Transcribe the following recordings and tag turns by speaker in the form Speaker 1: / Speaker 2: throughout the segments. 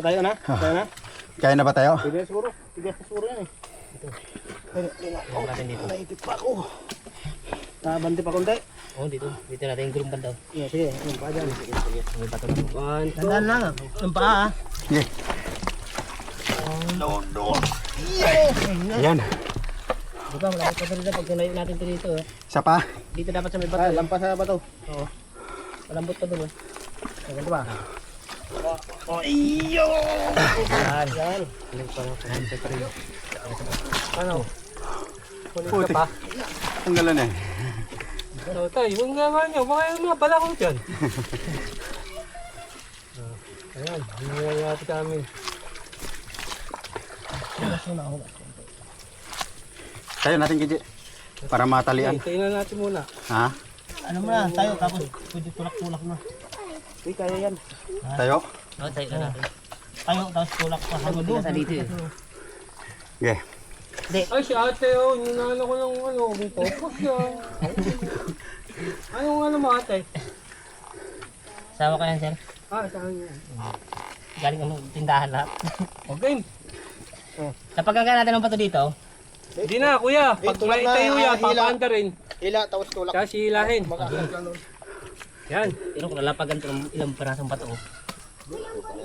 Speaker 1: Tayo na? Tayo na?
Speaker 2: Kaya na ba tayo?
Speaker 1: Tigas siguro. Tigas na siguro yan eh.
Speaker 3: Huwag natin dito.
Speaker 1: Naitip pa ako. Nabanti pa konti.
Speaker 3: Oo, dito. Dito natin yung gulong bandaw.
Speaker 1: Yeah, sige. Yung pa dyan.
Speaker 3: Sige, sige. May bato na. One, two.
Speaker 1: Tandaan lang. Yung paa.
Speaker 2: Sige. Ayan.
Speaker 3: Diba, malapit pa rin pag tunayo natin ito dito.
Speaker 2: Isa pa.
Speaker 3: Dito dapat sa may bato.
Speaker 1: Ah, lampas sa bato.
Speaker 3: Oo. Malambot pa doon.
Speaker 1: Ganito ba?
Speaker 3: Yan. Yan. Aling pa lang. Ano?
Speaker 2: Putik. Tanggalan eh.
Speaker 3: Ano tayo? Huwag nga nga nyo. Baka yung mga bala ko dyan. Ayan. Nangyayari kami.
Speaker 2: Tayo natin kiji. Para matalian.
Speaker 3: Tingnan natin muna.
Speaker 2: Ha?
Speaker 1: Ano mo na? Tayo tapos pwede tulak-tulak na.
Speaker 3: Uy, kaya yan.
Speaker 2: Tayo?
Speaker 3: Oo, tayo na natin.
Speaker 1: Tayo tapos tulak pa. Hanggang doon.
Speaker 3: Nasa dito eh.
Speaker 2: Okay.
Speaker 3: Ay, si ate, oh, ninalo ko ng ano, focus yan. Anong ano mo ate?
Speaker 1: Sama ka yan, sir.
Speaker 3: Ah, saan yan?
Speaker 1: Galing ano, tindahan lahat.
Speaker 3: Okay.
Speaker 1: Napagkangga natin ng bato dito.
Speaker 3: Hindi na, kuya. Pag may tayo yan, papaanda rin.
Speaker 1: Hila tapos tulak.
Speaker 3: Kasi hilahin. Yan.
Speaker 1: Pero kung lalapagan ito ng ilang parasang bato.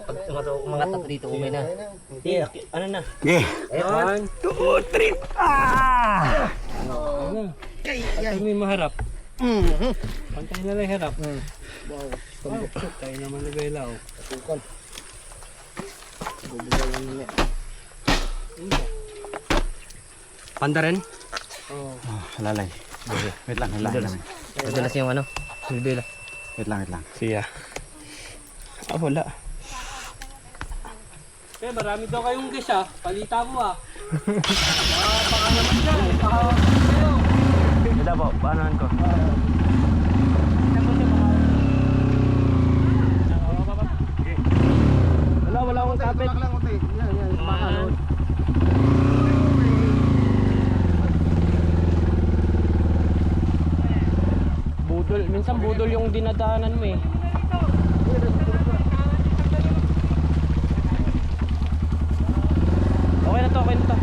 Speaker 1: Pag umangat na dito, umay na. Hindi, ano na?
Speaker 2: Okay.
Speaker 3: 1, 2, 3. Ano? Ay, may maharap. Pantay na lang harap. Wow. Tayo naman nagaylaw. Panda rin? Oo.
Speaker 2: Oh, halalay. Wait lang, halalay.
Speaker 1: Madalas yung ano? Silbila.
Speaker 2: Wait lang.
Speaker 3: Siya. Ah, wala. Eh, marami daw kayong guys ah. Palita mo ah. Baka naman dyan. Baka kayo.
Speaker 1: Wala po, paanoan ko?
Speaker 3: Wala akong kapit. Budol, minsan budol yung dinadaanan mo eh. Okay na to, okay na to.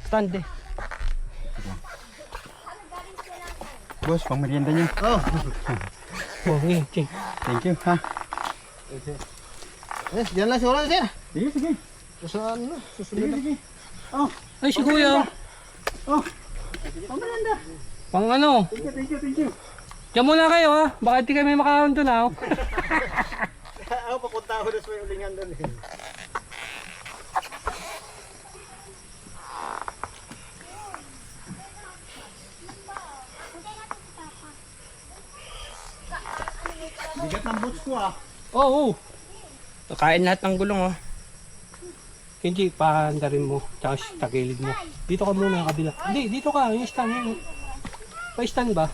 Speaker 3: Stand eh.
Speaker 2: Boss, pang merienda niyo.
Speaker 1: Oh,
Speaker 3: Oh, ching.
Speaker 2: Thank you, ha?
Speaker 1: yes, diyan lang siguro, sir.
Speaker 2: Sige.
Speaker 1: Saan na? Susunod na.
Speaker 2: Sige. Oh,
Speaker 3: Ay, si Kuya.
Speaker 2: oh. Pang merienda.
Speaker 3: Pang ano?
Speaker 2: Thank you.
Speaker 3: Diyan muna kayo ha. Baka hindi kami makakaroon doon ha.
Speaker 1: Ako, papunta ako na sa may ulingan doon eh.
Speaker 2: Bigat ng boots ko, ah.
Speaker 3: Oo. Kain lahat ng gulong oh. Kenji, paanda rin mo. Tsaka tagilid mo. Dito ka muna kabila. Hindi, dito ka. Yung stand yun. Pa-stand ba?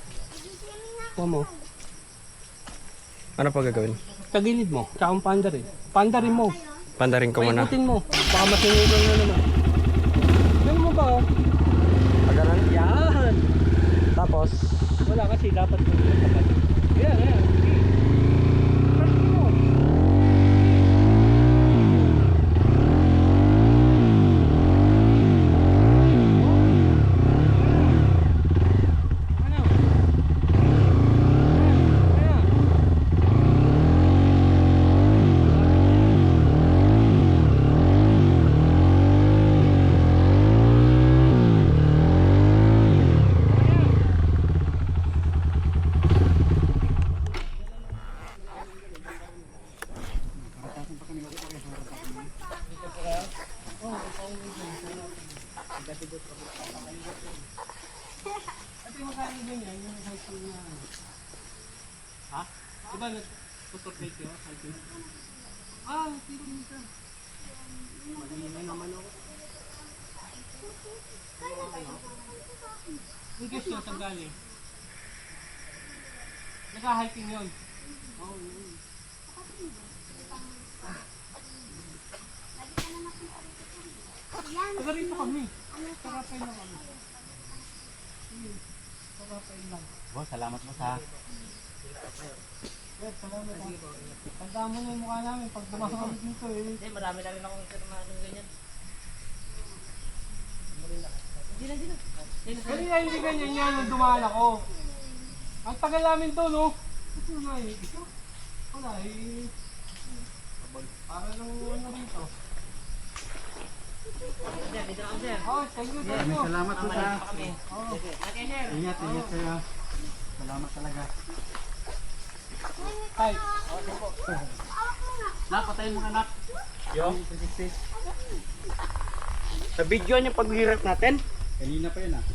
Speaker 3: Huwag mo.
Speaker 4: Ano pa gagawin?
Speaker 3: Tagilid mo. Tsaka ang paanda rin. Paanda rin mo.
Speaker 4: Pandarin ko muna.
Speaker 3: Paikutin mo. Baka masinugan na naman. Ganun mo ba oh?
Speaker 4: Pagalan?
Speaker 3: Yan.
Speaker 4: Tapos,
Speaker 3: Wala kasi dapat mo. Yan, yan. Press mo. Ano? Ayan. Ha? Diba nag-photograph yun? Ah, hindi ka. Malinay naman ako. Yung gusto yun, saan galing? Nag-hiking yun. Oo, yun. Taga rito kami.
Speaker 2: Boss, salamat mo sa...
Speaker 3: Tanda mo na yung mukha namin pag dumakamit nito eh.
Speaker 1: Hindi, marami-dami na akong kasama ng ganyan.
Speaker 3: Kanina hindi ganyan yan nung dumaan ako. Ang tagal namin to, no? Ito na eh. Ito? Wala eh. Para lang ano rito.
Speaker 1: Sir, dito na kami, sir.
Speaker 3: Oh, thank you, thank you.
Speaker 2: Salamat po sa...
Speaker 1: Pa kami. Okay, sir.
Speaker 2: Ingat kayo. Salamat talaga.
Speaker 3: Hi.
Speaker 2: Napatayin mga anak.
Speaker 4: Yo. Sa video niya paghirap natin.
Speaker 2: Kanina pa yun ah.